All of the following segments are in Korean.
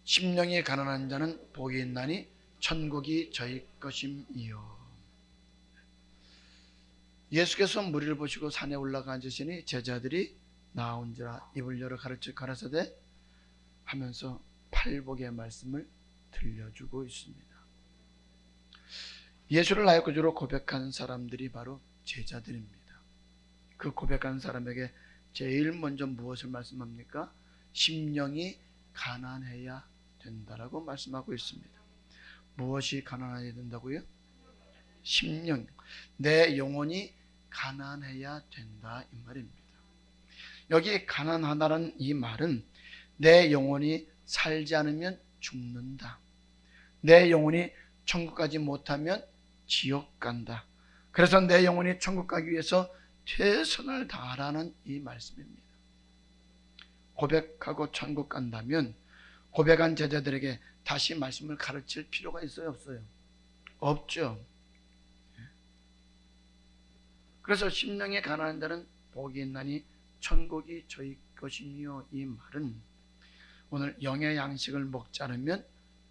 심령이 가난한 자는 복이 있나니 천국이 저희 것임이요. 예수께서 무리를 보시고 산에 올라가 앉으시니 제자들이 나온지라 입을 열어 가라사대 하면서 팔복의 말씀을 들려주고 있습니다. 예수를 나의 구주로 고백한 사람들이 바로 제자들입니다. 그 고백한 사람에게 제일 먼저 무엇을 말씀합니까? 심령이 가난해야 된다라고 말씀하고 있습니다. 무엇이 가난해야 된다고요? 심령, 내 영혼이 가난해야 된다 이 말입니다. 여기 가난하다는 이 말은 내 영혼이 살지 않으면 죽는다. 내 영혼이 천국 가지 못하면 지옥 간다. 그래서 내 영혼이 천국 가기 위해서 최선을 다하라는 이 말씀입니다. 고백하고 천국 간다면 고백한 제자들에게 다시 말씀을 가르칠 필요가 있어요, 없어요? 없죠. 그래서 심령이 가난한 자는 복이 있나니 천국이 저희 것이니요. 이 말은 오늘 영의 양식을 먹지 않으면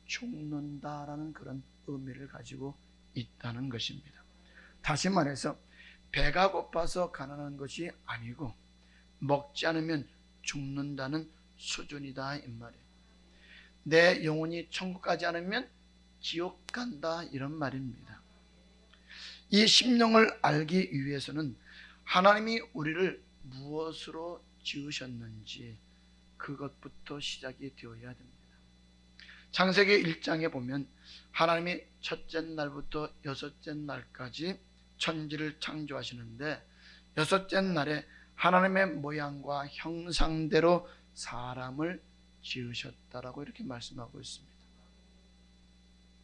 죽는다라는 그런 의미를 가지고 있다는 것입니다. 다시 말해서 배가 고파서 가난한 것이 아니고 먹지 않으면 죽는다는 수준이다 이 말이에요. 내 영혼이 천국 가지 않으면 지옥 간다 이런 말입니다. 이 심령을 알기 위해서는 하나님이 우리를 무엇으로 지으셨는지 그것부터 시작이 되어야 됩니다. 창세기 1장에 보면 하나님이 첫째 날부터 여섯째 날까지 천지를 창조하시는데 여섯째 날에 하나님의 모양과 형상대로 사람을 지으셨다라고 이렇게 말씀하고 있습니다.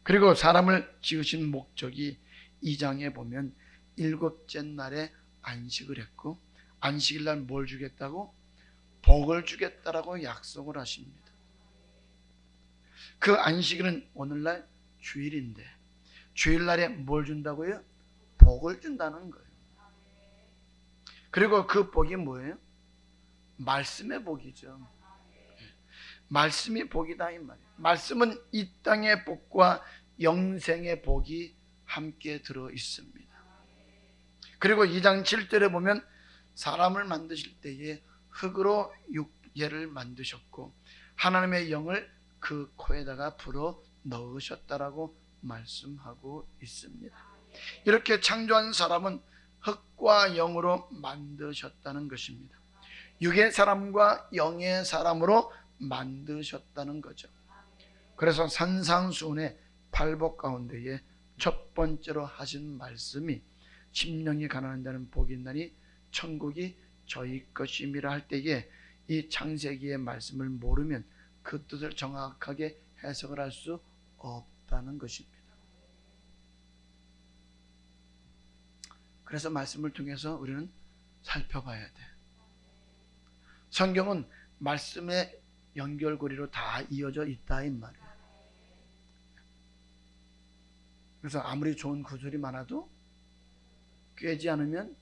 그리고 사람을 지으신 목적이 2장에 보면 일곱째 날에 안식을 했고 안식일 날 뭘 주겠다고? 복을 주겠다라고 약속을 하십니다. 그 안식일은 오늘날 주일인데 주일날에 뭘 준다고요? 복을 준다는 거예요. 그리고 그 복이 뭐예요? 말씀의 복이죠. 말씀이 복이다 이 말이에요. 말씀은 이 땅의 복과 영생의 복이 함께 들어 있습니다. 그리고 2장 7절에 보면 사람을 만드실 때에 흙으로 육예를 만드셨고 하나님의 영을 그 코에다가 불어 넣으셨다라고 말씀하고 있습니다. 이렇게 창조한 사람은 흙과 영으로 만드셨다는 것입니다. 육의 사람과 영의 사람으로 만드셨다는 거죠. 그래서 산상수훈의 팔복 가운데에 첫 번째로 하신 말씀이 심령이 가난한 자는 복이 있나니 천국이 저희 것임이라 할 때에 이 창세기의 말씀을 모르면 그 뜻을 정확하게 해석을 할 수 없다는 것입니다. 그래서 말씀을 통해서 우리는 살펴봐야 돼. 성경은 말씀의 연결고리로 다 이어져 있다 이 말이에요. 그래서 아무리 좋은 구절이 많아도 꿰지 않으면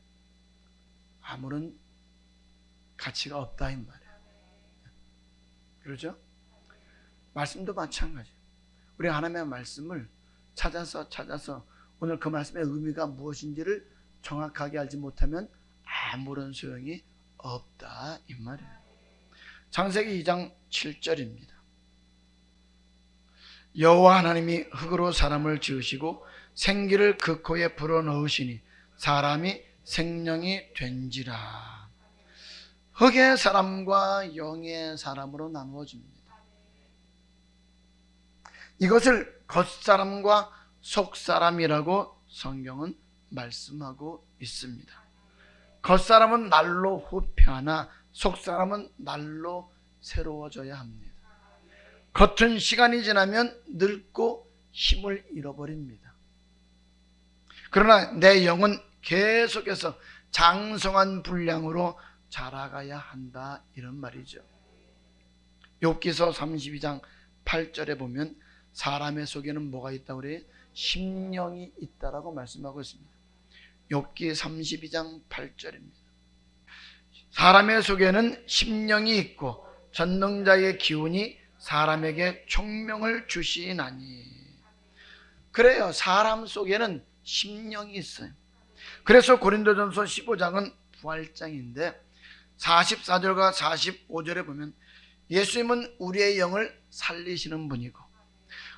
아무런 가치가 없다 이 말이에요. 그렇죠? 말씀도 마찬가지예요. 우리 하나님의 말씀을 찾아서 오늘 그 말씀의 의미가 무엇인지를 정확하게 알지 못하면 아무런 소용이 없다 이 말이에요. 창세기 2장 7절입니다. 여호와 하나님이 흙으로 사람을 지으시고 생기를 그 코에 불어넣으시니 사람이 생명이 된지라. 흙의 사람과 영의 사람으로 나누어집니다. 이것을 겉사람과 속사람이라고 성경은 말씀하고 있습니다. 겉사람은 날로 후패하나 속사람은 날로 새로워져야 합니다. 겉은 시간이 지나면 늙고 힘을 잃어버립니다. 그러나 내 영은 계속해서 장성한 분량으로 자라가야 한다 이런 말이죠. 욥기서 32장 8절에 보면 사람의 속에는 뭐가 있다고 그래요? 심령이 있다라고 말씀하고 있습니다. 욥기 32장 8절입니다. 사람의 속에는 심령이 있고 전능자의 기운이 사람에게 총명을 주시나니. 그래요. 사람 속에는 심령이 있어요. 그래서 고린도전서 15장은 부활장인데 44절과 45절에 보면 예수님은 우리의 영을 살리시는 분이고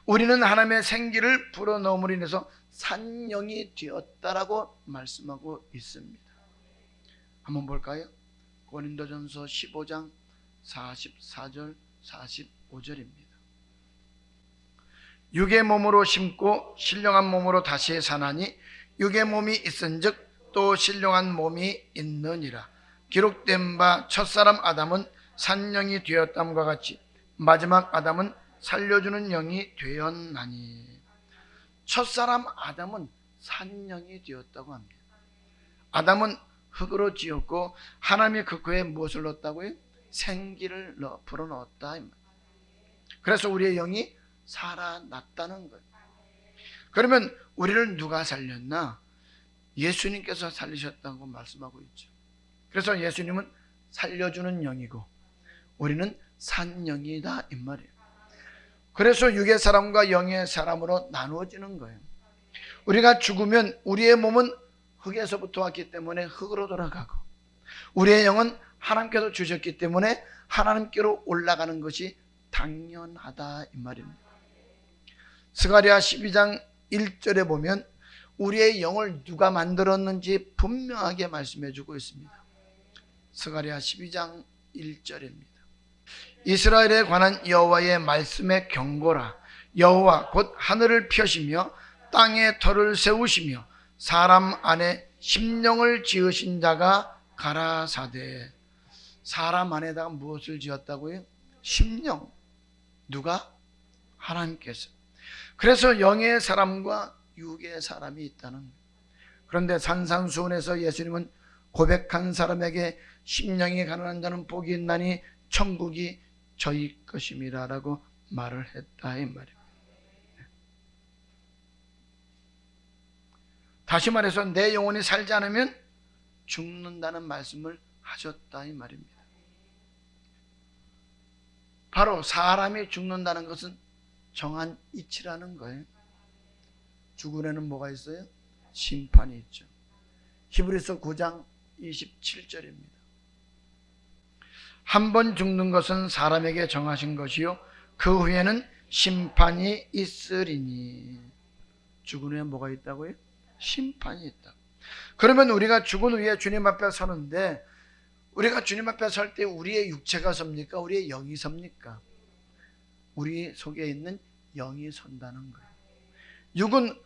우리는 하나님의 생기를 불어넣음으로 인해서 산 영이 되었다라고 말씀하고 있습니다. 한번 볼까요? 고린도전서 15장 44절 45절입니다. 육의 몸으로 심고 신령한 몸으로 다시 사나니 육의 몸이 있은즉 또 신령한 몸이 있느니라. 기록된 바 첫사람 아담은 산영이 되었담과 같이 마지막 아담은 살려주는 영이 되었나니. 첫사람 아담은 산영이 되었다고 합니다. 아담은 흙으로 지었고 하나님이 그 코에 무엇을 넣었다고요? 생기를 불어넣었다. 그래서 우리의 영이 살아났다는 거예요. 그러면 우리를 누가 살렸나? 예수님께서 살리셨다고 말씀하고 있죠. 그래서 예수님은 살려주는 영이고 우리는 산 영이다 이 말이에요. 그래서 육의 사람과 영의 사람으로 나누어지는 거예요. 우리가 죽으면 우리의 몸은 흙에서부터 왔기 때문에 흙으로 돌아가고 우리의 영은 하나님께서 주셨기 때문에 하나님께로 올라가는 것이 당연하다 이 말입니다. 스가랴 12장 1절에 보면 우리의 영을 누가 만들었는지 분명하게 말씀해 주고 있습니다. 스가랴 12장 1절입니다. 이스라엘에 관한 여호와의 말씀의 경고라. 여호와 곧 하늘을 펴시며 땅에 터를 세우시며 사람 안에 심령을 지으신 자가 가라사대. 사람 안에다가 무엇을 지었다고요? 심령. 누가? 하나님께서. 그래서 영의 사람과 육의 사람이 있다는 거예요. 그런데 산상수훈에서 예수님은 고백한 사람에게 심령이 가난한 자는 복이 있나니 천국이 저희 것임이라 라고 말을 했다 이 말입니다. 다시 말해서 내 영혼이 살지 않으면 죽는다는 말씀을 하셨다 이 말입니다. 바로 사람이 죽는다는 것은 정한 이치라는 거예요. 죽으려는 뭐가 있어요? 심판이 있죠. 히브리서 9장 27절입니다. 한 번 죽는 것은 사람에게 정하신 것이요 그 후에는 심판이 있으리니. 죽은 후에 뭐가 있다고요? 심판이 있다. 그러면 우리가 죽은 후에 주님 앞에 서는데 우리가 주님 앞에 설 때 우리의 육체가 섭니까? 우리의 영이 섭니까? 우리 속에 있는 영이 선다는 거예요. 육은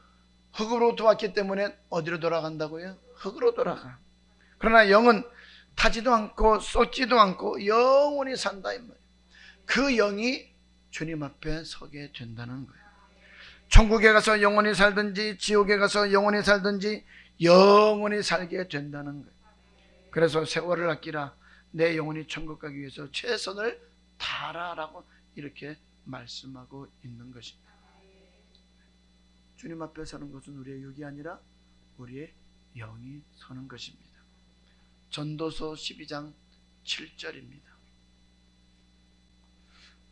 흙으로 왔기 때문에 어디로 돌아간다고요? 흙으로 돌아가. 그러나 영은 타지도 않고 쏟지도 않고 영원히 산다 이 말이에요. 그 영이 주님 앞에 서게 된다는 거예요. 천국에 가서 영원히 살든지 지옥에 가서 영원히 살든지 영원히 살게 된다는 거예요. 그래서 세월을 아끼라 내 영혼이 천국 가기 위해서 최선을 다하라라고 이렇게 말씀하고 있는 것입니다. 주님 앞에 서는 것은 우리의 육이 아니라 우리의 영이 서는 것입니다. 전도서 12장 7절입니다.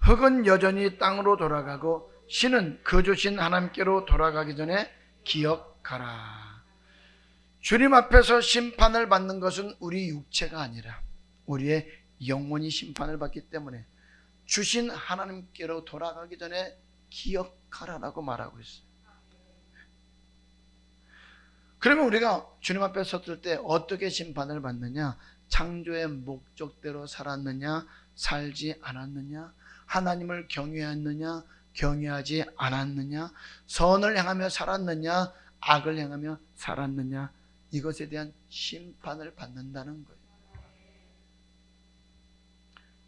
흙은 여전히 땅으로 돌아가고 신은 그 주신 하나님께로 돌아가기 전에 기억하라. 주님 앞에서 심판을 받는 것은 우리 육체가 아니라 우리의 영혼이 심판을 받기 때문에 주신 하나님께로 돌아가기 전에 기억하라라고 말하고 있어요. 그러면 우리가 주님 앞에 섰을 때 어떻게 심판을 받느냐? 창조의 목적대로 살았느냐? 살지 않았느냐? 하나님을 경외했느냐? 경외하지 않았느냐? 선을 행하며 살았느냐? 악을 행하며 살았느냐? 이것에 대한 심판을 받는다는 거예요.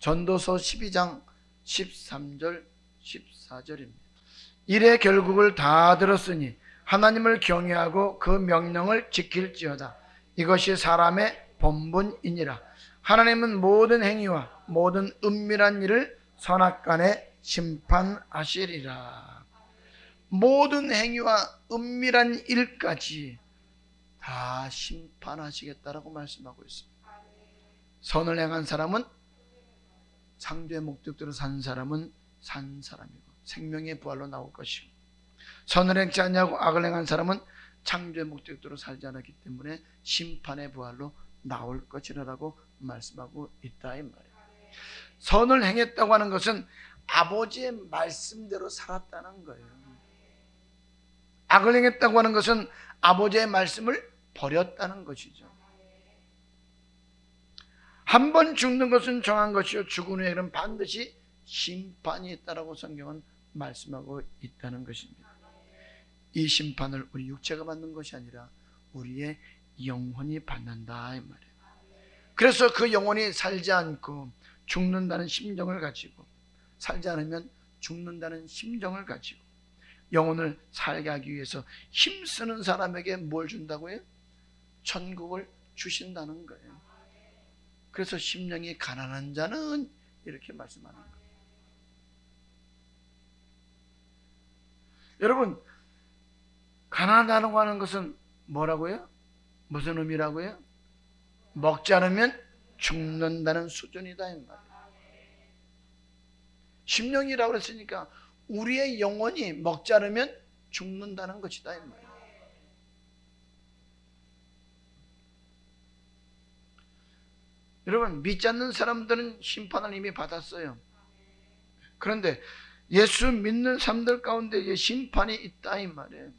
전도서 12장 13절 14절입니다. 이래 결국을 다 들었으니 하나님을 경외하고 그 명령을 지킬지어다. 이것이 사람의 본분이니라. 하나님은 모든 행위와 모든 은밀한 일을 선악간에 심판하시리라. 모든 행위와 은밀한 일까지 다 심판하시겠다라고 말씀하고 있습니다. 선을 행한 사람은 창조의 목적대로 산 사람은 산 사람이고 생명의 부활로 나올 것이고, 선을 행치 않냐고 악을 행한 사람은 창조의 목적대로 살지 않았기 때문에 심판의 부활로 나올 것이라고 말씀하고 있다 이 말이에요. 선을 행했다고 하는 것은 아버지의 말씀대로 살았다는 거예요. 악을 행했다고 하는 것은 아버지의 말씀을 버렸다는 것이죠. 한 번 죽는 것은 정한 것이요 죽은 후에는 반드시 심판이 있다라고 성경은 말씀하고 있다는 것입니다. 이 심판을 우리 육체가 받는 것이 아니라 우리의 영혼이 받는다 이 말이에요. 그래서 그 영혼이 살지 않고 죽는다는 심정을 가지고, 살지 않으면 죽는다는 심정을 가지고 영혼을 살게 하기 위해서 힘쓰는 사람에게 뭘 준다고요? 천국을 주신다는 거예요. 그래서 심령이 가난한 자는 이렇게 말씀하는 거예요. 여러분, 가난하다고 하는 것은 뭐라고요? 무슨 의미라고요? 먹지 않으면 죽는다는 수준이다 이 말이에요. 심령이라고 그랬으니까 우리의 영혼이 먹지 않으면 죽는다는 것이다 이 말이에요. 여러분, 믿지 않는 사람들은 심판을 이미 받았어요. 그런데 예수 믿는 사람들 가운데 심판이 있다 이 말이에요.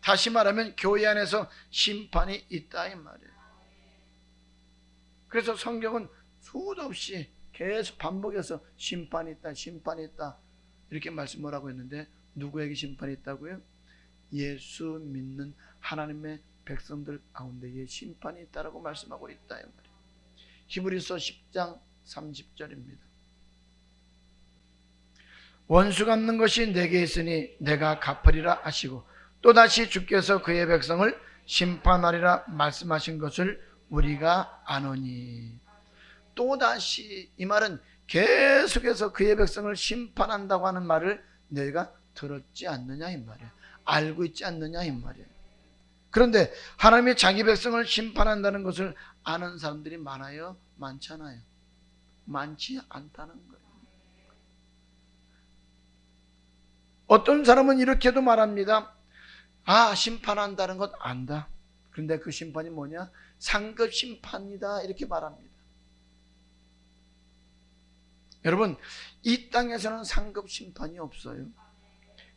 다시 말하면 교회 안에서 심판이 있다 이 말이에요. 그래서 성경은 수도 없이 계속 반복해서 심판이 있다, 심판이 있다 이렇게 말씀을 하고 있는데, 누구에게 심판이 있다고요? 예수 믿는 하나님의 백성들 가운데에 심판이 있다라고 말씀하고 있다 이 말이에요. 히브리서 10장 30절입니다. 원수 갚는 것이 내게 있으니 내가 갚으리라 하시고 또다시 주께서 그의 백성을 심판하리라 말씀하신 것을 우리가 아노니. 또다시, 이 말은 계속해서 그의 백성을 심판한다고 하는 말을 너희가 들었지 않느냐 이 말이에요. 알고 있지 않느냐 이 말이에요. 그런데 하나님이 자기 백성을 심판한다는 것을 아는 사람들이 많아요? 많잖아요. 많지 않다는 거예요. 어떤 사람은 이렇게도 말합니다. 아, 심판한다는 것 안다. 그런데 그 심판이 뭐냐? 상급 심판이다 이렇게 말합니다. 여러분, 이 땅에서는 상급 심판이 없어요.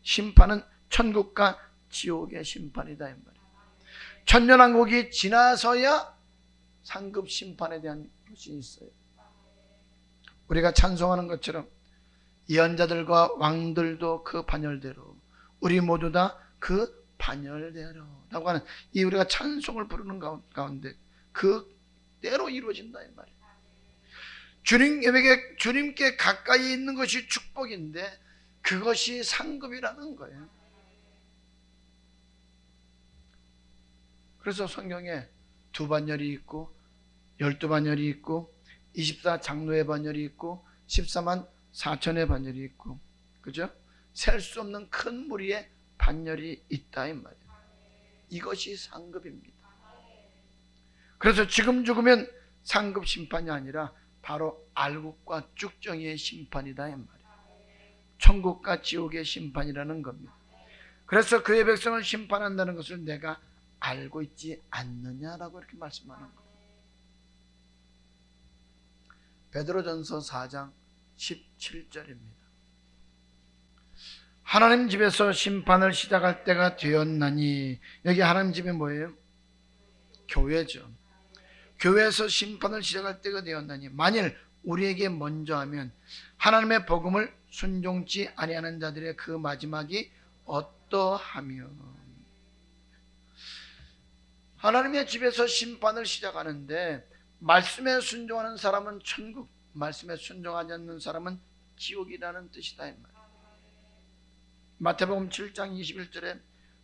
심판은 천국과 지옥의 심판이다 이 말이에요. 천년왕국이 지나서야 상급 심판에 대한 것이 있어요. 우리가 찬송하는 것처럼 예언자들과 왕들도 그 반열대로, 우리 모두 다 그 반열대로 라고 하는 이 우리가 찬송을 부르는 가운데 그대로 이루어진다 이 말이에요. 주님께 가까이 있는 것이 축복인데 그것이 상급이라는 거예요. 그래서 성경에 2반열이 있고 12반열이 있고 24장로의 반열이 있고 14만 4천의 반열이 있고, 그죠? 셀 수 없는 큰 무리의 반열이 있다 이 말이에요. 이것이 상급입니다. 그래서 지금 죽으면 상급 심판이 아니라 바로 알곡과 쭉정이의 심판이다 이 말이에요. 천국과 지옥의 심판이라는 겁니다. 그래서 그의 백성을 심판한다는 것을 내가 알고 있지 않느냐라고 이렇게 말씀하는 거예요. 베드로전서 4장 17절입니다. 하나님 집에서 심판을 시작할 때가 되었나니, 여기 하나님 집이 뭐예요? 교회죠. 교회에서 심판을 시작할 때가 되었나니, 만일 우리에게 먼저 하면 하나님의 복음을 순종치 아니하는 자들의 그 마지막이 어떠하며. 하나님의 집에서 심판을 시작하는데 말씀에 순종하는 사람은 천국, 말씀에 순종하지 않는 사람은 지옥이라는 뜻이다 이 말이에요. 마태복음 7장 21절에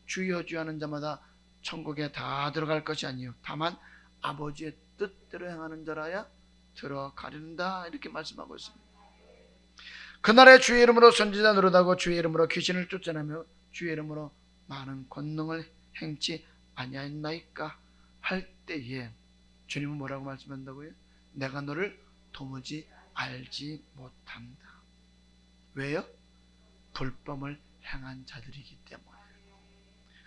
주여 주여 하는 자마다 천국에 다 들어갈 것이 아니요 다만 아버지의 뜻대로 행하는 자라야 들어가린다 이렇게 말씀하고 있습니다. 그날에 주의 이름으로 선지자 노릇하고 주의 이름으로 귀신을 쫓아내며 주의 이름으로 많은 권능을 행치 아니하였나이까 할 때에 주님은 뭐라고 말씀한다고요? 내가 너를 도무지 알지 못한다. 왜요? 불법을 행한 자들이기 때문에.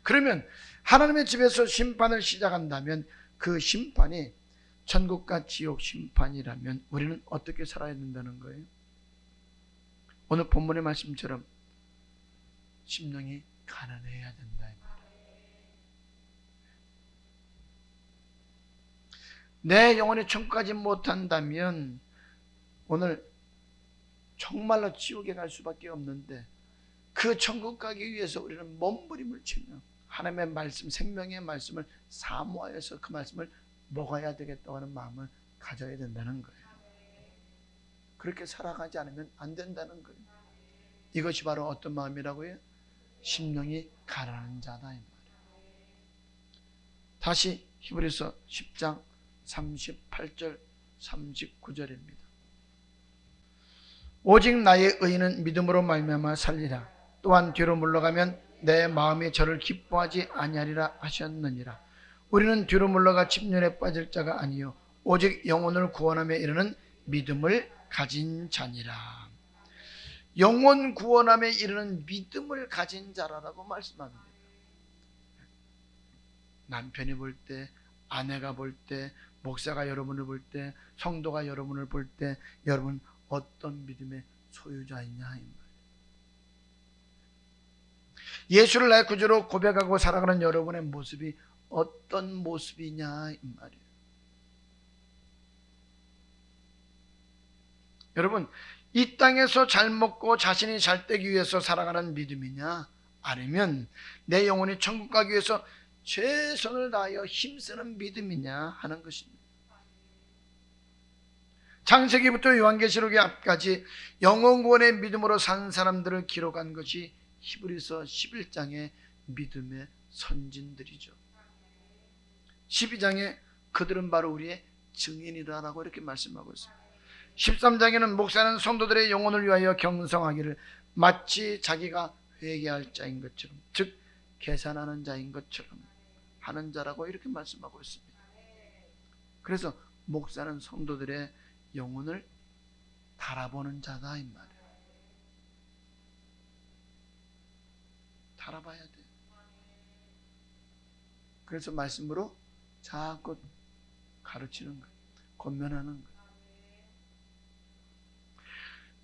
그러면 하나님의 집에서 심판을 시작한다면 그 심판이 천국과 지옥 심판이라면 우리는 어떻게 살아야 된다는 거예요? 오늘 본문의 말씀처럼 심령이 가난해야 된다. 내 영혼이 천국 가지 못한다면 오늘 정말로 지옥에 갈 수밖에 없는데, 그 천국 가기 위해서 우리는 몸부림을 치며 하나님의 말씀, 생명의 말씀을 사모하여서 그 말씀을 먹어야 되겠다고 하는 마음을 가져야 된다는 거예요. 그렇게 살아가지 않으면 안 된다는 거예요. 이것이 바로 어떤 마음이라고요? 심령이 가난한 자다 이 말이에요. 다시 히브리서 10장 38절 39절입니다. 오직 나의 의인은 믿음으로 말미암아 살리라. 또한 뒤로 물러가면 내 마음이 저를 기뻐하지 아니하리라 하셨느니라. 우리는 뒤로 물러가 침륜에 빠질 자가 아니요 오직 영혼을 구원하며 이르는 믿음을 가진 자니라. 영혼 구원함에 이르는 믿음을 가진 자라고 말씀합니다. 남편이 볼 때, 아내가 볼 때, 목사가 여러분을 볼 때, 성도가 여러분을 볼 때, 여러분 어떤 믿음의 소유자이냐 이 말이에요. 예수를 나의 구주로 고백하고 살아가는 여러분의 모습이 어떤 모습이냐 이 말이에요. 여러분, 이 땅에서 잘 먹고 자신이 잘 되기 위해서 살아가는 믿음이냐, 아니면 내 영혼이 천국 가기 위해서 최선을 다하여 힘쓰는 믿음이냐 하는 것입니다. 창세기부터 요한계시록의 앞까지 영혼 구원의 믿음으로 산 사람들을 기록한 것이 히브리서 11장의 믿음의 선진들이죠. 12장에 그들은 바로 우리의 증인이라고 이렇게 말씀하고 있습니다. 13장에는 목사는 성도들의 영혼을 위하여 경성하기를 마치 자기가 회개할 자인 것처럼, 즉 계산하는 자인 것처럼 하는 자라고 이렇게 말씀하고 있습니다. 그래서 목사는 성도들의 영혼을 달아보는 자다 이 말이에요. 달아봐야 돼요. 그래서 말씀으로 자꾸 가르치는 거예요. 권면하는 거예요.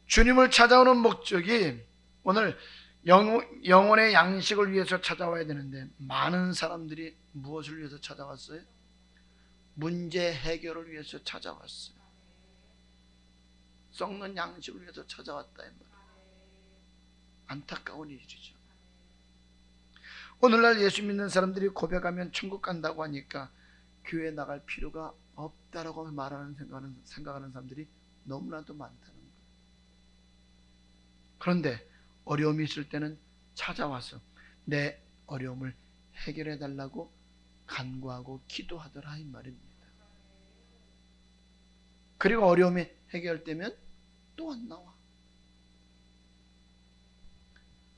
주님을 찾아오는 목적이 오늘 영혼의 양식을 위해서 찾아와야 되는데, 많은 사람들이 무엇을 위해서 찾아왔어요? 문제 해결을 위해서 찾아왔어요. 썩는 양식을 위해서 찾아왔다 이 말이에요. 안타까운 일이죠. 오늘날 예수 믿는 사람들이 고백하면 천국 간다고 하니까 교회 나갈 필요가 없다라고 생각하는 사람들이 너무나도 많다는 거예요. 그런데 어려움이 있을 때는 찾아와서 내 어려움을 해결해 달라고 간구하고 기도하더라 이 말입니다. 그리고 어려움이 해결되면 또 안 나와.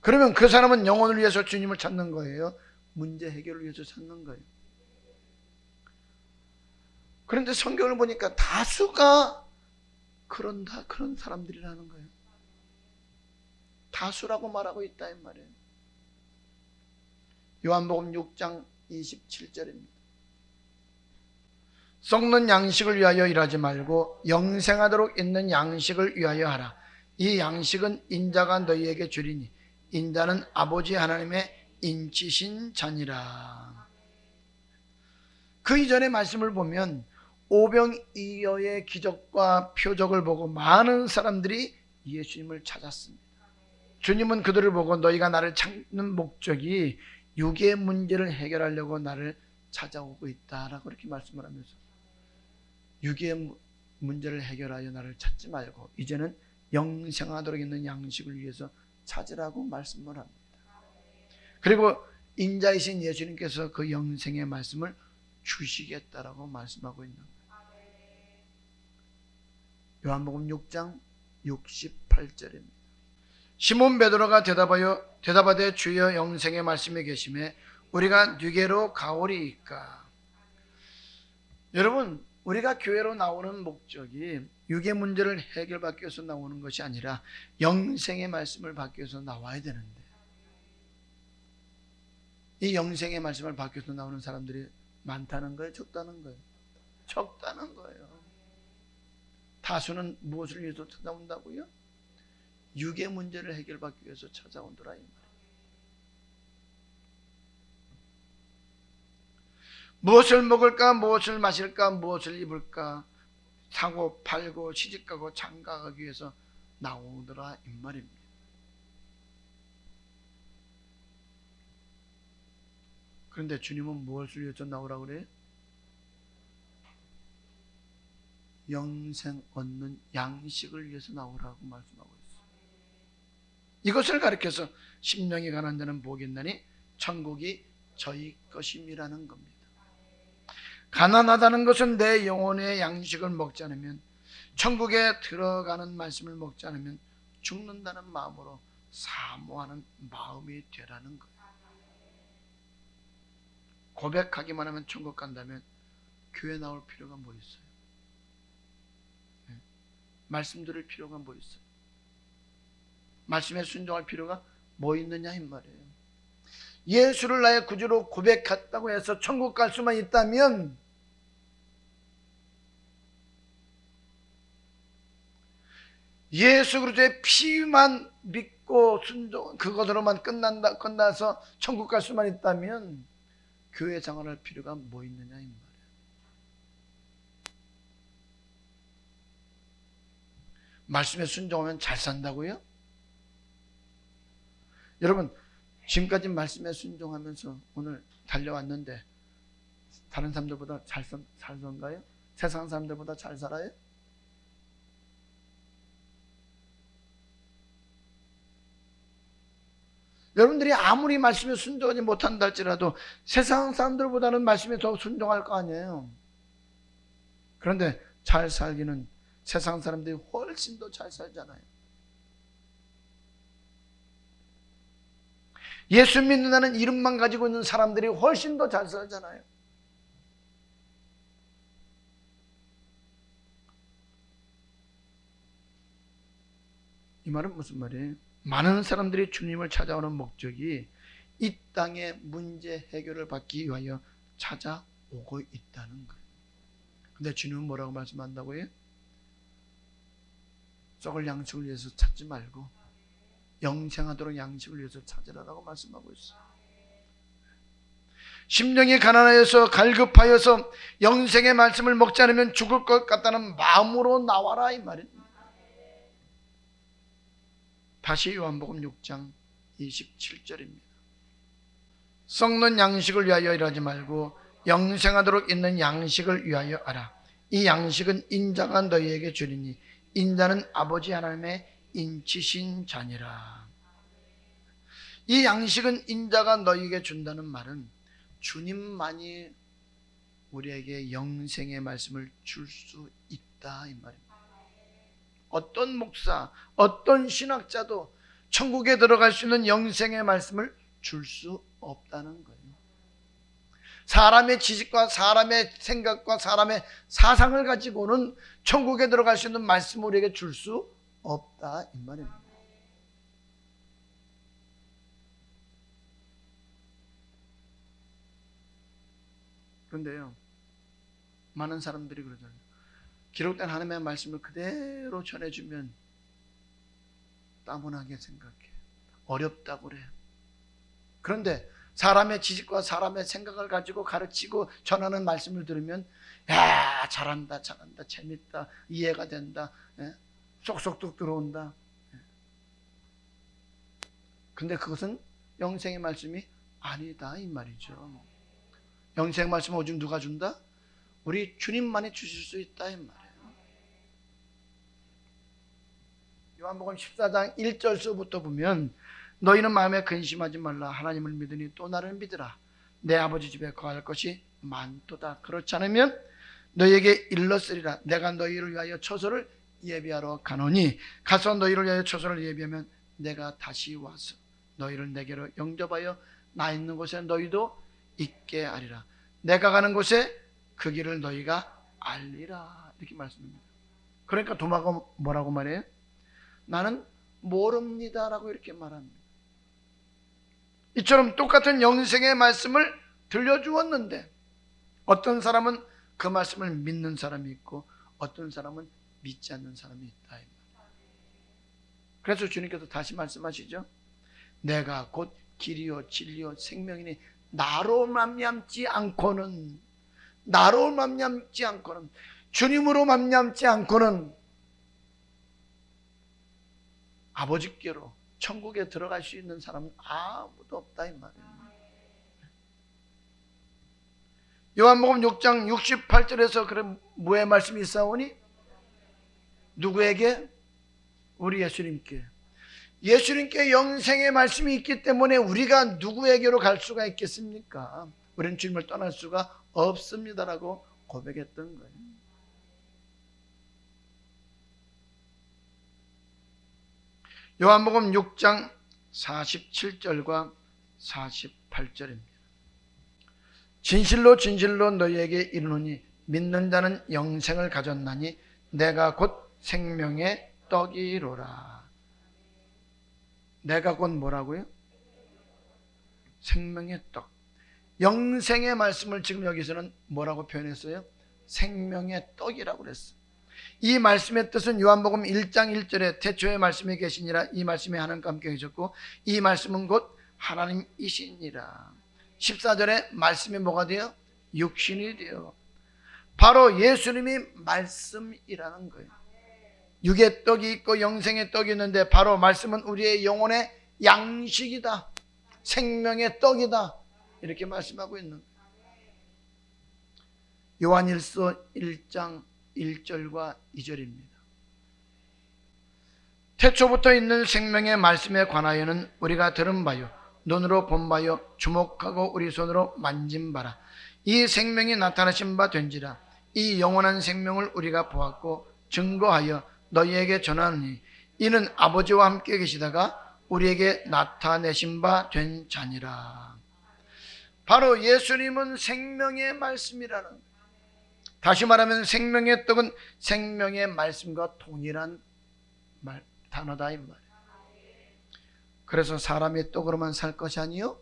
그러면 그 사람은 영혼을 위해서 주님을 찾는 거예요? 문제 해결을 위해서 찾는 거예요? 그런데 성경을 보니까 다수가 그런 사람들이라는 거예요. 다수라고 말하고 있다 이 말이에요. 요한복음 6장 27절입니다. 썩는 양식을 위하여 일하지 말고 영생하도록 있는 양식을 위하여 하라. 이 양식은 인자가 너희에게 주리니 인자는 아버지 하나님의 인치신 자니라. 그 이전의 말씀을 보면 오병이어의 기적과 표적을 보고 많은 사람들이 예수님을 찾았습니다. 주님은 그들을 보고 너희가 나를 찾는 목적이 육의 문제를 해결하려고 나를 찾아오고 있다라고 이렇게 말씀을 하면서, 육의 문제를 해결하여 나를 찾지 말고 이제는 영생하도록 있는 양식을 위해서 찾으라고 말씀을 합니다. 그리고 인자이신 예수님께서 그 영생의 말씀을 주시겠다라고 말씀하고 있는 거예요. 요한복음 6장 68절입니다. 시몬 베드로가 대답하되 주여 영생의 말씀에 계심에 우리가 누게로 가오리이까. 여러분, 우리가 교회로 나오는 목적이 육의 문제를 해결받기 위해서 나오는 것이 아니라 영생의 말씀을 받기 위해서 나와야 되는데, 이 영생의 말씀을 받기 위해서 나오는 사람들이 많다는 거예요? 적다는 거예요? 적다는 거예요. 다수는 무엇을 위해서 찾아온다고요? 육의 문제를 해결받기 위해서 찾아온더라 이 말이에요. 무엇을 먹을까, 무엇을 마실까, 무엇을 입을까, 사고 팔고 시집가고 장가가기 위해서 나오더라 이 말입니다. 그런데 주님은 무엇을 위해서 나오라고 그래요? 영생 얻는 양식을 위해서 나오라고 말씀하고 있어요. 이것을 가리켜서 심령이 가난한 자는 복이 있나니 천국이 저희 것임이라는 겁니다. 가난하다는 것은 내 영혼의 양식을 먹지 않으면, 천국에 들어가는 말씀을 먹지 않으면 죽는다는 마음으로 사모하는 마음이 되라는 거예요. 고백하기만 하면 천국 간다면 교회 나올 필요가 뭐 있어요? 말씀 들을 필요가 뭐 있어요? 말씀에 순종할 필요가 뭐 있느냐 이 말이에요. 예수를 나의 구주로 고백했다고 해서 천국 갈 수만 있다면, 예수 그리스도의 피만 믿고 순종, 그것으로만 끝나서 천국 갈 수만 있다면 교회 생활할 필요가 뭐 있느냐 이 말이에요. 말씀에 순종하면 잘 산다고요? 여러분, 지금까지 말씀에 순종하면서 오늘 달려왔는데 다른 사람들보다 잘 산가요? 세상 사람들보다 잘 살아요? 여러분들이 아무리 말씀에 순종하지 못한다 할지라도 세상 사람들보다는 말씀에 더 순종할 거 아니에요. 그런데 잘 살기는 세상 사람들이 훨씬 더 잘 살잖아요. 예수 믿는다는 이름만 가지고 있는 사람들이 훨씬 더 잘 살잖아요. 이 말은 무슨 말이에요? 많은 사람들이 주님을 찾아오는 목적이 이 땅의 문제 해결을 받기 위하여 찾아오고 있다는 거예요. 근데 주님은 뭐라고 말씀한다고요? 썩을 양식을 위해서 찾지 말고 영생하도록 양식을 위해서 찾으라고 말씀하고 있어요. 심령이 가난하여서 갈급하여서 영생의 말씀을 먹지 않으면 죽을 것 같다는 마음으로 나와라 이 말입니다. 다시 요한복음 6장 27절입니다. 썩는 양식을 위하여 일하지 말고 영생하도록 있는 양식을 위하여 하라. 이 양식은 인자가 너희에게 주리니 인자는 아버지 하나님의 인치신 자니라. 이 양식은 인자가 너희에게 준다는 말은 주님만이 우리에게 영생의 말씀을 줄 수 있다 이 말입니다. 어떤 목사, 어떤 신학자도 천국에 들어갈 수 있는 영생의 말씀을 줄 수 없다는 거예요. 사람의 지식과 사람의 생각과 사람의 사상을 가지고는 천국에 들어갈 수 있는 말씀을 우리에게 줄 수 없다 이 말입니다. 그런데요, 많은 사람들이 그러잖아요. 기록된 하나님의 말씀을 그대로 전해주면 따분하게 생각해. 어렵다고 그래. 그런데 사람의 지식과 사람의 생각을 가지고 가르치고 전하는 말씀을 들으면 야, 잘한다, 재밌다, 이해가 된다, 쏙쏙 들어온다. 근데 그것은 영생의 말씀이 아니다 이 말이죠. 영생의 말씀은 오직 누가 준다? 우리 주님만이 주실 수 있다 이 말이에요. 요한복음 14장 1절서부터 보면 너희는 마음에 근심하지 말라. 하나님을 믿으니 또 나를 믿으라. 내 아버지 집에 거할 것이 많도다. 그렇지 않으면 너희에게 일렀으리라. 내가 너희를 위하여 처소를 예비하러 가노니 가서 너희를 위하여 처소를 예비하면 내가 다시 와서 너희를 내게로 영접하여 나 있는 곳에 너희도 있게 하리라. 내가 가는 곳에 그 길을 너희가 알리라 이렇게 말씀합니다. 그러니까 도마가 뭐라고 말해요? 나는 모릅니다라고 이렇게 말합니다. 이처럼 똑같은 영생의 말씀을 들려주었는데 어떤 사람은 그 말씀을 믿는 사람이 있고 어떤 사람은 믿지 않는 사람이 있다. 그래서 주님께서 다시 말씀하시죠. 내가 곧 길이요 진리요 생명이니 나로 말미암지 않고는 주님으로 말미암지 않고는 아버지께로 천국에 들어갈 수 있는 사람은 아무도 없다 이 말이에요. 요한복음 6장 68절에서 그래 뭐의 말씀이 있사오니? 누구에게? 우리 예수님께. 예수님께 영생의 말씀이 있기 때문에 우리가 누구에게로 갈 수가 있겠습니까? 우리는 주님을 떠날 수가 없습니다라고 고백했던 거예요. 요한복음 6장 47절과 48절입니다. 진실로 진실로 너희에게 이르노니 믿는 자는 영생을 가졌나니 내가 곧 생명의 떡이로라. 내가 곧 뭐라고요? 생명의 떡. 영생의 말씀을 지금 여기서는 뭐라고 표현했어요? 생명의 떡이라고 그랬어요. 이 말씀의 뜻은 요한복음 1장 1절에 태초에 말씀이 계시니라. 이 말씀이 하나님과 함께 계셨고 이 말씀은 곧 하나님이시니라. 14절에 말씀이 뭐가 돼요? 육신이 돼요. 바로 예수님이 말씀이라는 거예요. 육의 떡이 있고 영생의 떡이 있는데 바로 말씀은 우리의 영혼의 양식이다. 생명의 떡이다. 이렇게 말씀하고 있는 거예요. 요한일서 1장 1절과 2절입니다. 태초부터 있는 생명의 말씀에 관하여는 우리가 들은 바요 눈으로 본 바요 주목하고 우리 손으로 만진 바라. 이 생명이 나타나신 바 된지라. 이 영원한 생명을 우리가 보았고 증거하여 너희에게 전하노니 이는 아버지와 함께 계시다가 우리에게 나타내신 바 된 자니라. 바로 예수님은 생명의 말씀이라는 거예요. 다시 말하면 생명의 떡은 생명의 말씀과 동일한 단어다 이 말이에요. 그래서 사람의 떡으로만 살 것이 아니요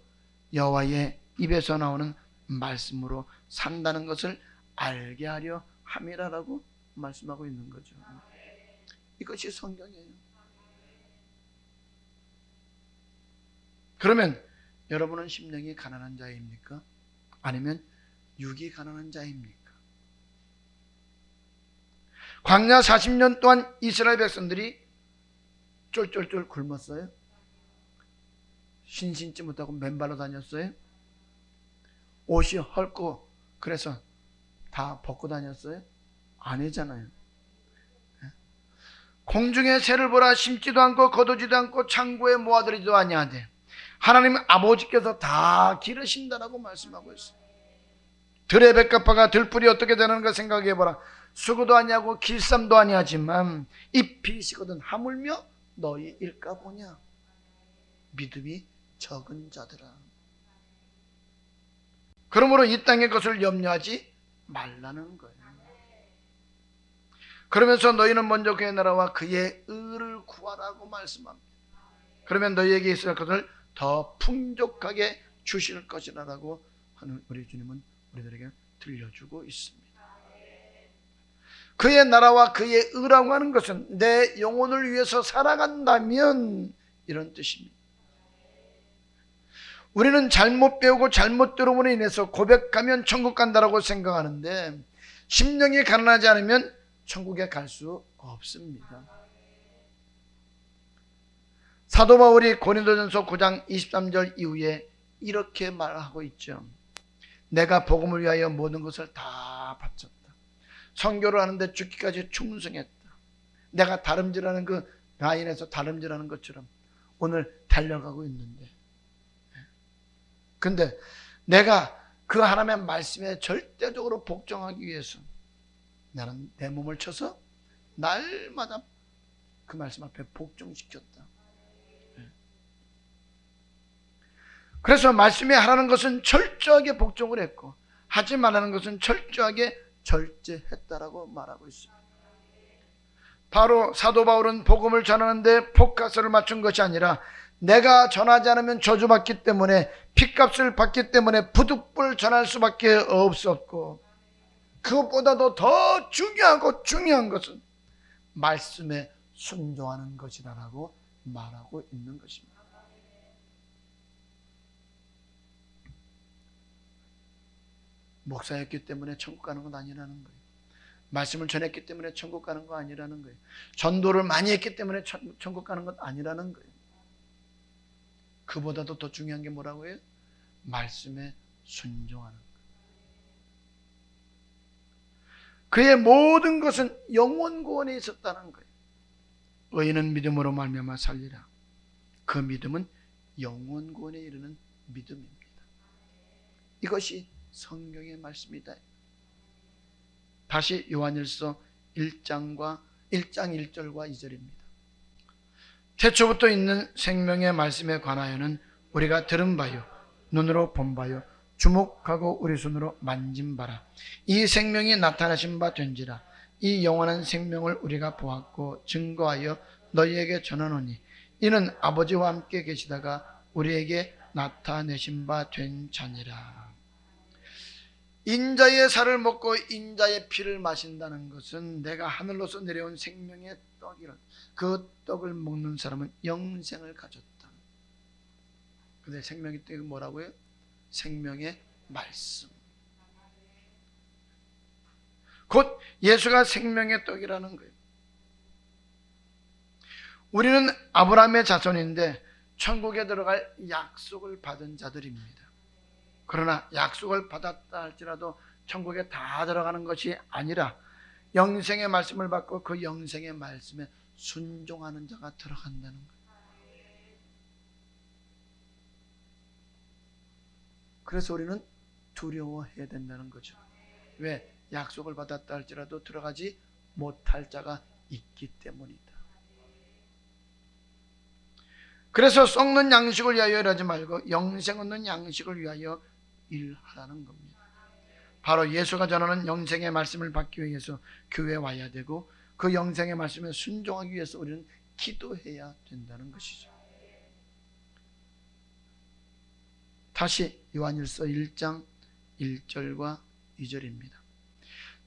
여호와의 입에서 나오는 말씀으로 산다는 것을 알게 하려 함이라라고 말씀하고 있는 거죠. 이것이 성경이에요. 그러면 여러분은 심령이 가난한 자입니까? 아니면 육이 가난한 자입니까? 광야 40년 동안 이스라엘 백성들이 쫄쫄쫄 굶었어요? 신신지 못하고 맨발로 다녔어요? 옷이 헐고 그래서 다 벗고 다녔어요? 아니잖아요. 공중의 새를 보라. 심지도 않고 거두지도 않고 창고에 모아들이지도 아니하되 하나님 아버지께서 다 기르신다라고 말씀하고 있어요. 들의 백합화가 들풀이 어떻게 되는가 생각해보라. 수고도 아니하고 길쌈도 아니하지만 잎이 시거든 하물며 너희 일까 보냐. 믿음이 적은 자들아. 그러므로 이 땅의 것을 염려하지 말라는 거예요. 그러면서 너희는 먼저 그의 나라와 그의 의를 구하라고 말씀합니다. 그러면 너희에게 있을 것을 더 풍족하게 주실 것이라고 하는 우리 주님은 우리들에게 들려주고 있습니다. 그의 나라와 그의 의라고 하는 것은 내 영혼을 위해서 살아간다면 이런 뜻입니다. 우리는 잘못 배우고 잘못 들음으로 인해서 고백하면 천국 간다라고 생각하는데 심령이 가난하지 않으면 천국에 갈 수 없습니다. 사도 바울이 고린도전서 9장 23절 이후에 이렇게 말하고 있죠. 내가 복음을 위하여 모든 것을 다 바쳤다. 선교를 하는데 죽기까지 충성했다. 내가 다름질하는 그 라인에서 다름질하는 것처럼 오늘 달려가고 있는데 근데 내가 그 하나님의 말씀에 절대적으로 복종하기 위해서 나는 내 몸을 쳐서 날마다 그 말씀 앞에 복종시켰다. 그래서 말씀에 하라는 것은 철저하게 복종을 했고 하지 말라는 것은 철저하게 절제했다라고 말하고 있습니다. 바로 사도 바울은 복음을 전하는데 포커스를 맞춘 것이 아니라 내가 전하지 않으면 저주받기 때문에 핏값을 받기 때문에 부득불 전할 수밖에 없었고, 그것보다도 더 중요한 것은 말씀에 순종하는 것이라고 말하고 있는 것입니다. 목사였기 때문에 천국 가는 건 아니라는 거예요. 말씀을 전했기 때문에 천국 가는 거 아니라는 거예요. 전도를 많이 했기 때문에 천국 가는 것 아니라는 거예요. 그보다도 더 중요한 게 뭐라고 해요? 말씀에 순종하는 거예요. 그의 모든 것은 영원 구원에 있었다는 거예요. 의인은 믿음으로 말미암아 살리라. 그 믿음은 영원 구원에 이르는 믿음입니다. 이것이 성경의 말씀이다. 다시 요한일서 1장 1절과 2절입니다. 태초부터 있는 생명의 말씀에 관하여는 우리가 들은 바요, 눈으로 본 바요, 주목하고 우리 손으로 만진 바라. 이 생명이 나타나신 바 된지라. 이 영원한 생명을 우리가 보았고 증거하여 너희에게 전하노니 이는 아버지와 함께 계시다가 우리에게 나타내신 바 된 자니라. 인자의 살을 먹고 인자의 피를 마신다는 것은 내가 하늘로서 내려온 생명의 떡이라. 그 떡을 먹는 사람은 영생을 가졌다. 근데 생명의 떡이 뭐라고요? 생명의 말씀. 곧 예수가 생명의 떡이라는 거예요. 우리는 아브라함의 자손인데 천국에 들어갈 약속을 받은 자들입니다. 그러나 약속을 받았다 할지라도 천국에 다 들어가는 것이 아니라 영생의 말씀을 받고 그 영생의 말씀에 순종하는 자가 들어간다는 거예요. 그래서 우리는 두려워해야 된다는 거죠. 왜? 약속을 받았다 할지라도 들어가지 못할 자가 있기 때문이다. 그래서 썩는 양식을 위하여 일하지 말고 영생 얻는 양식을 위하여 일하라는 겁니다. 바로 예수가 전하는 영생의 말씀을 받기 위해서 교회에 와야 되고, 그 영생의 말씀에 순종하기 위해서 우리는 기도해야 된다는 것이죠. 다시 요한일서 1장 1절과 2절입니다.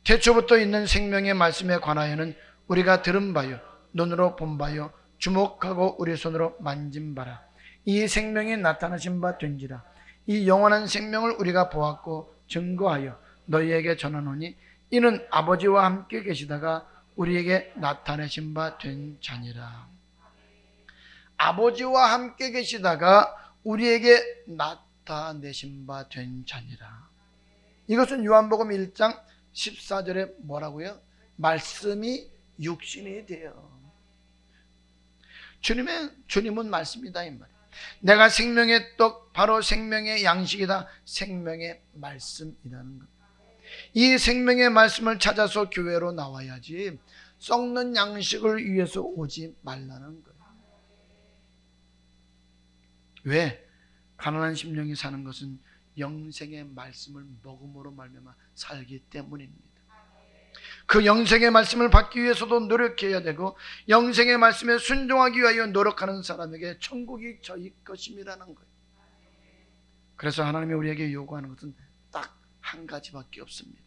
태초부터 있는 생명의 말씀에 관하여는 우리가 들은 바요, 눈으로 본 바요, 주목하고 우리 손으로 만진 바라. 이 생명이 나타나신 바 된지라. 이 영원한 생명을 우리가 보았고 증거하여 너희에게 전하노니 이는 아버지와 함께 계시다가 우리에게 나타내신 바 된 자니라. 아버지와 함께 계시다가 우리에게 나타내신 바 된 자니라. 이것은 요한복음 1장 14절에 뭐라고요? 말씀이 육신이 되어. 주님은 말씀이다 이 말이에요. 내가 생명의 떡, 바로 생명의 양식이다. 생명의 말씀이라는 겁니다. 이 생명의 말씀을 찾아서 교회로 나와야지 썩는 양식을 위해서 오지 말라는 거예요. 왜? 가난한 심령이 사는 것은 영생의 말씀을 먹음으로 말미암아 살기 때문입니다. 그 영생의 말씀을 받기 위해서도 노력해야 되고, 영생의 말씀에 순종하기 위하여 노력하는 사람에게 천국이 저희 것임이라는 거예요. 그래서 하나님이 우리에게 요구하는 것은 딱 한 가지밖에 없습니다.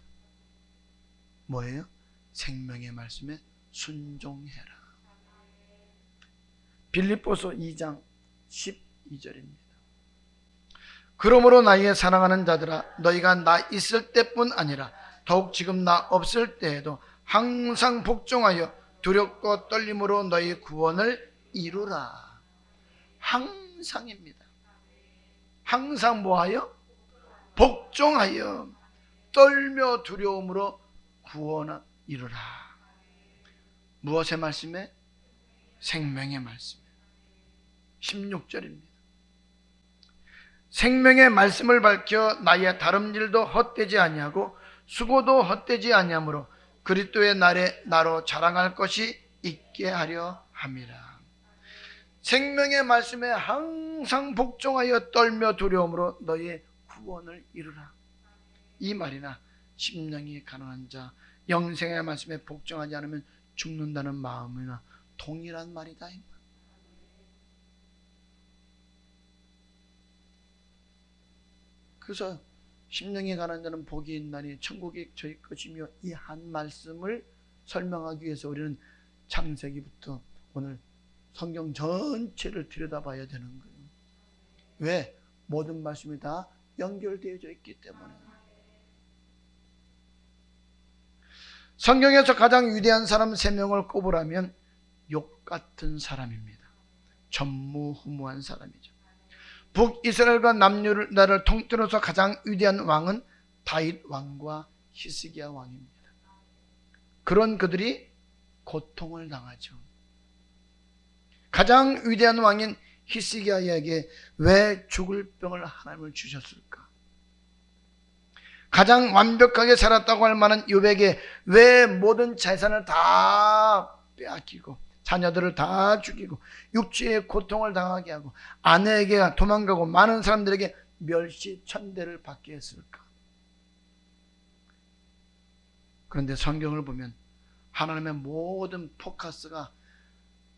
뭐예요? 생명의 말씀에 순종해라. 빌립보서 2장 12절입니다. 그러므로 나의 사랑하는 자들아, 너희가 나 있을 때뿐 아니라 더욱 지금 나 없을 때에도 항상 복종하여 두렵고 떨림으로 너희 구원을 이루라. 항상입니다. 항상 뭐하여? 복종하여 떨며 두려움으로 구원을 이루라. 무엇의 말씀에? 생명의 말씀에. 16절입니다. 생명의 말씀을 밝혀 나의 다름질도 헛되지 아니하고 수고도 헛되지 아니하므로 그리스도의 날에 나로 자랑할 것이 있게 하려 함이라. 생명의 말씀에 항상 복종하여 떨며 두려움으로 너희의 구원을 이루라. 이 말이나 심령이 가난한 자, 영생의 말씀에 복종하지 않으면 죽는다는 마음이나 동일한 말이다. 그래서 심령이 가난한 자는 복이 있나니 천국이 저희 것이며, 이 한 말씀을 설명하기 위해서 우리는 창세기부터 오늘 성경 전체를 들여다봐야 되는 거예요. 왜? 모든 말씀이 다 연결되어져 있기 때문에. 성경에서 가장 위대한 사람 3명을 꼽으라면 욥 같은 사람입니다. 전무후무한 사람이죠. 북이스라엘과 남유다를 통틀어서 가장 위대한 왕은 다윗 왕과 히스기야 왕입니다. 그런 그들이 고통을 당하죠. 가장 위대한 왕인 히스기야에게 왜 죽을 병을 하나님을 주셨을까? 가장 완벽하게 살았다고 할 만한 욥에게 왜 모든 재산을 다 빼앗기고 자녀들을 다 죽이고 육체의 고통을 당하게 하고 아내에게 도망가고 많은 사람들에게 멸시천대를 받게 했을까? 그런데 성경을 보면 하나님의 모든 포커스가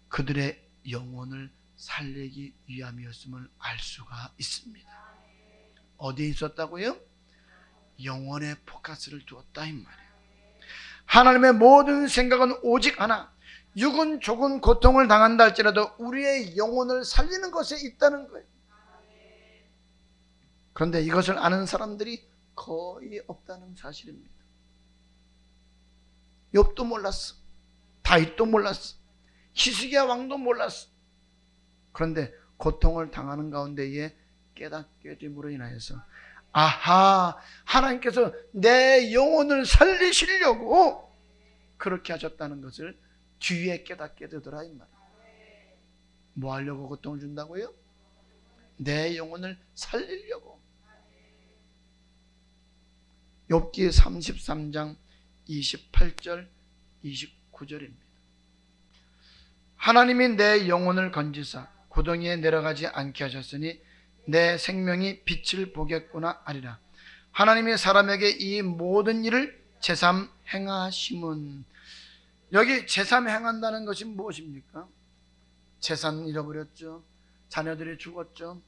그들의 영혼을 살리기 위함이었음을 알 수가 있습니다. 어디에 있었다고요? 영혼의 포커스를 두었다 이 말이에요. 하나님의 모든 생각은 오직 하나, 육은 조금 고통을 당한다 할지라도 우리의 영혼을 살리는 것에 있다는 거예요. 그런데 이것을 아는 사람들이 거의 없다는 사실입니다. 욥도 몰랐어. 다윗도 몰랐어. 히스기야 왕도 몰랐어. 그런데 고통을 당하는 가운데에 깨닫게 됨으로 인하여서 아하, 하나님께서 내 영혼을 살리시려고 그렇게 하셨다는 것을 뒤에 깨닫게 되더라 이 말이에요. 뭐 하려고 고통을 준다고요? 내 영혼을 살리려고. 욥기 33장 28절 29절입니다. 하나님이 내 영혼을 건지사 고동이에 내려가지 않게 하셨으니 내 생명이 빛을 보겠구나 하리라. 하나님이 사람에게 이 모든 일을 제삼 행하심은, 여기 제삼 행한다는 것이 무엇입니까? 재산 잃어버렸죠. 자녀들이 죽었죠.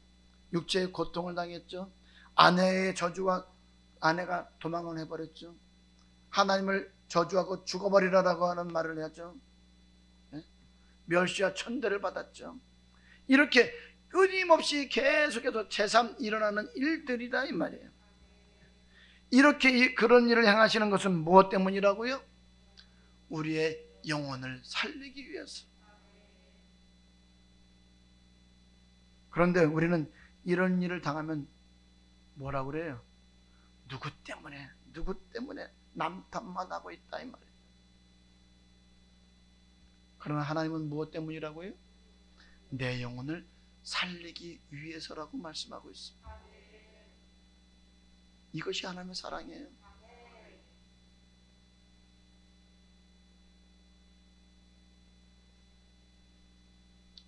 육체의 고통을 당했죠. 아내의 저주와 아내가 도망을 해버렸죠. 하나님을 저주하고 죽어버리라라고 하는 말을 하죠. 멸시와 천대를 받았죠. 이렇게 끊임없이 계속해서 제3 일어나는 일들이다 이 말이에요. 이렇게 그런 일을 행하시는 것은 무엇 때문이라고요? 우리의 영혼을 살리기 위해서. 그런데 우리는 이런 일을 당하면 뭐라고 그래요? 누구 때문에 남 탓만 하고 있다 이 말이에요. 그러나 하나님은 무엇 때문이라고요? 내 영혼을 살리기 위해서라고 말씀하고 있습니다. 이것이 하나님의 사랑이에요.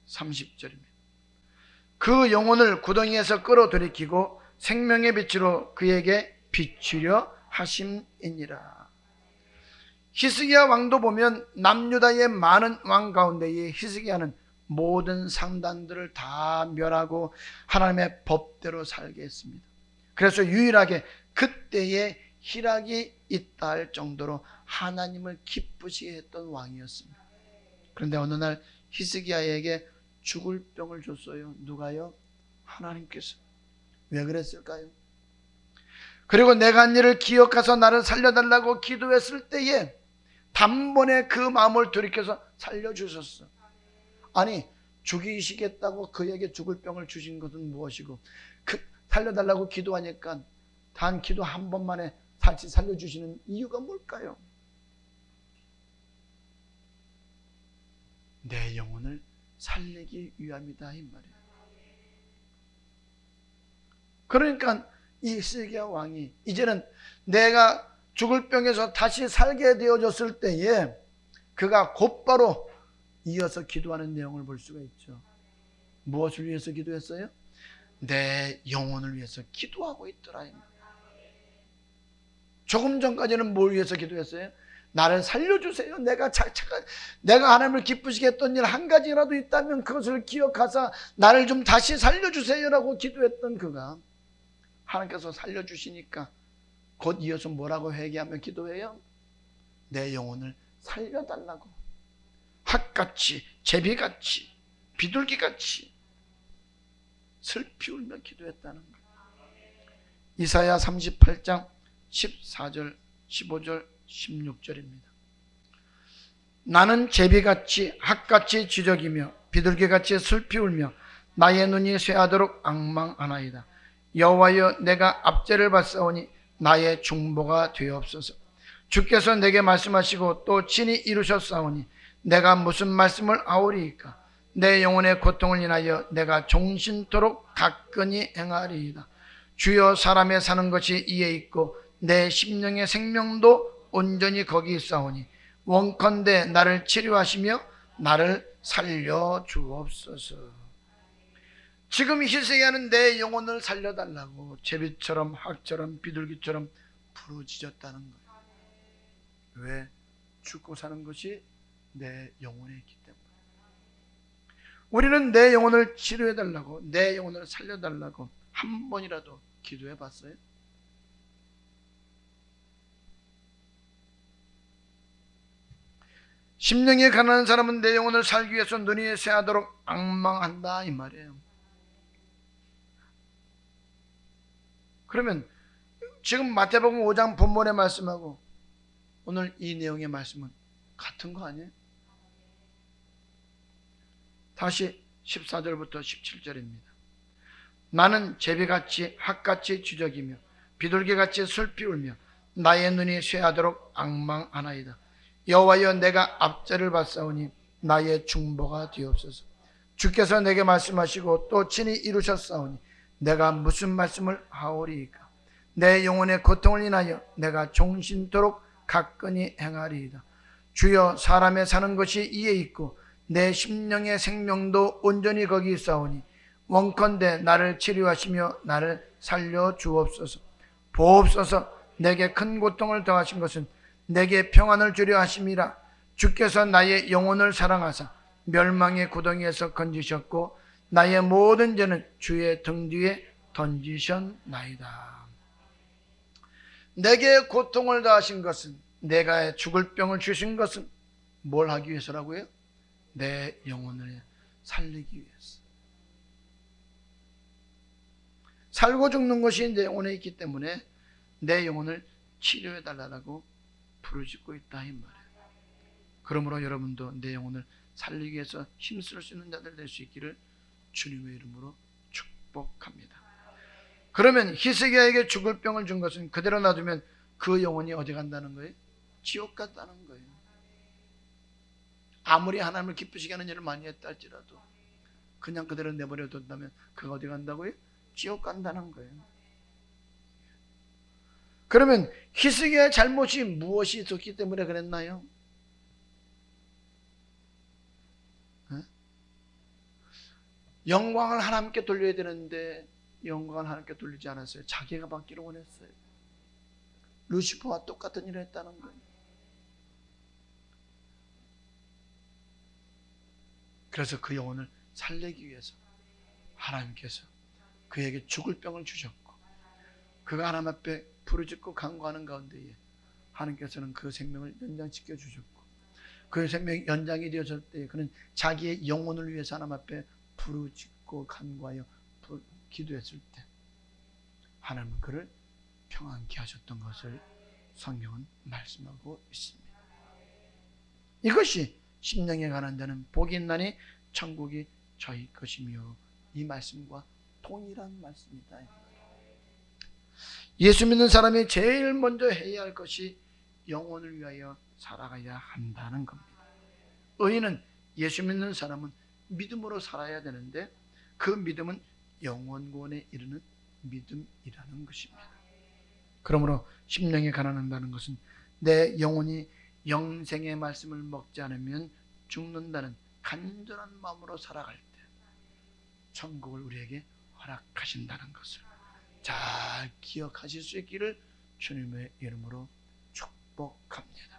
(30절입니다) 그 영혼을 구덩이에서 끌어들이키고 생명의 빛으로 그에게 비추려 하심이니라. 히스기야 왕도 보면 남유다의 많은 왕 가운데에 히스기야는 모든 상단들을 다 멸하고 하나님의 법대로 살게 했습니다. 그래서 유일하게 그때에 희락이 있다 할 정도로 하나님을 기쁘시게 했던 왕이었습니다. 그런데 어느 날 히스기야에게 죽을 병을 줬어요. 누가요? 하나님께서. 왜 그랬을까요? 그리고 내가 한 일을 기억해서 나를 살려달라고 기도했을 때에 단번에 그 마음을 돌이켜서 살려주셨어. 아니, 죽이시겠다고 그에게 죽을 병을 주신 것은 무엇이고, 살려달라고 기도하니까 단 기도 한 번만에 다시 살려주시는 이유가 뭘까요? 내 영혼을 살리기 위함이다 이 말이에요. 그러니까 이 히스기야 왕이 이제는 내가 죽을 병에서 다시 살게 되어졌을 때에 그가 곧바로 이어서 기도하는 내용을 볼 수가 있죠. 무엇을 위해서 기도했어요? 내 영혼을 위해서 기도하고 있더라. 조금 전까지는 뭘 위해서 기도했어요? 나를 살려주세요. 내가 하나님을 기쁘시게 했던 일 한 가지라도 있다면 그것을 기억하사 나를 좀 다시 살려주세요라고 기도했던 그가 하나님께서 살려주시니까 곧 이어서 뭐라고 회개하며 기도해요? 내 영혼을 살려달라고. 학같이, 제비같이, 비둘기같이 슬피 울며 기도했다는 거예요. 이사야 38장 14절, 15절, 16절입니다. 나는 제비같이 학같이 지저귀며 비둘기같이 슬피 울며 나의 눈이 쇠하도록 앙망하나이다. 여호와여, 내가 압제를 받사오니 나의 중보가 되옵소서. 주께서 내게 말씀하시고 또 친히 이루셨사오니 내가 무슨 말씀을 하오리이까. 내 영혼의 고통을 인하여 내가 종신토록 가끈히 행하리이다. 주여, 사람의 사는 것이 이에 있고 내 심령의 생명도 온전히 거기 있사오니 원컨대 나를 치료하시며 나를 살려 주옵소서. 지금 히스기야는 내 영혼을 살려달라고 제비처럼 학처럼 비둘기처럼 부르짖었다는 거예요. 왜? 죽고 사는 것이 내 영혼에 있기 때문에. 우리는 내 영혼을 치료해달라고, 내 영혼을 살려달라고 한 번이라도 기도해 봤어요? 심령이 가난한 사람은 내 영혼을 살기 위해서 눈이 쇠하도록 앙망한다 이 말이에요. 그러면 지금 마태복음 5장 본문의 말씀하고 오늘 이 내용의 말씀은 같은 거 아니에요? 다시 14절부터 17절입니다. 나는 제비같이 학같이 주저기며 비둘기같이 슬피 울며 나의 눈이 쇠하도록 앙망하나이다. 여호와여, 내가 압제를 받사오니 나의 중보가 되옵소서. 주께서 내게 말씀하시고 또 친히 이루셨사오니 내가 무슨 말씀을 하오리이까. 내 영혼의 고통을 인하여 내가 종신토록 가끈히 행하리이다. 주여, 사람의 사는 것이 이에 있고 내 심령의 생명도 온전히 거기 있사오니 원컨대 나를 치료하시며 나를 살려 주옵소서. 보옵소서. 내게 큰 고통을 더하신 것은 내게 평안을 주려 하심이라. 주께서 나의 영혼을 사랑하사 멸망의 구덩이에서 건지셨고 나의 모든 죄는 주의 등 뒤에 던지셨나이다. 내게 고통을 더하신 것은, 내가 죽을 병을 주신 것은 뭘 하기 위해서라고요? 내 영혼을 살리기 위해서. 살고 죽는 것이 내 영혼에 있기 때문에 내 영혼을 치료해 달라고 부르짖고 있다 이 말이에요. 그러므로 여러분도 내 영혼을 살리기 위해서 힘쓸 수 있는 자들 될 수 있기를 주님의 이름으로 축복합니다. 그러면 히스기야에게 죽을 병을 준 것은 그대로 놔두면 그 영혼이 어디 간다는 거예요? 지옥 간다는 거예요. 아무리 하나님을 기쁘시게 하는 일을 많이 했다 할지라도 그냥 그대로 내버려 둔다면 그가 어디 간다고요? 지옥 간다는 거예요. 그러면 히스기야의 잘못이 무엇이 있었기 때문에 그랬나요? 영광을 하나님께 돌려야 되는데 영광을 하나님께 돌리지 않았어요. 자기가 받기를 원했어요. 루시퍼와 똑같은 일을 했다는 거예요. 그래서 그 영혼을 살리기 위해서 하나님께서 그에게 죽을 병을 주셨고, 그가 하나님 앞에 부르짖고 간구하는 가운데에 하나님께서는 그 생명을 연장시켜 주셨고, 그 생명이 연장이 되었을 때 그는 자기의 영혼을 위해서 하나님 앞에 부르짖고 간구하여 기도했을 때 하나님은 그를 평안케 하셨던 것을 성경은 말씀하고 있습니다. 이것이 심령에 관한 자는 복이 있나니 천국이 저희 것이며, 이 말씀과 동일한 말씀이다. 예수 믿는 사람이 제일 먼저 해야 할 것이 영혼을 위하여 살아가야 한다는 겁니다. 의인은, 예수 믿는 사람은 믿음으로 살아야 되는데 그 믿음은 영원구원에 이르는 믿음이라는 것입니다. 그러므로 심령에 가난한다는 것은 내 영혼이 영생의 말씀을 먹지 않으면 죽는다는 간절한 마음으로 살아갈 때 천국을 우리에게 허락하신다는 것을 잘 기억하실 수 있기를 주님의 이름으로 축복합니다.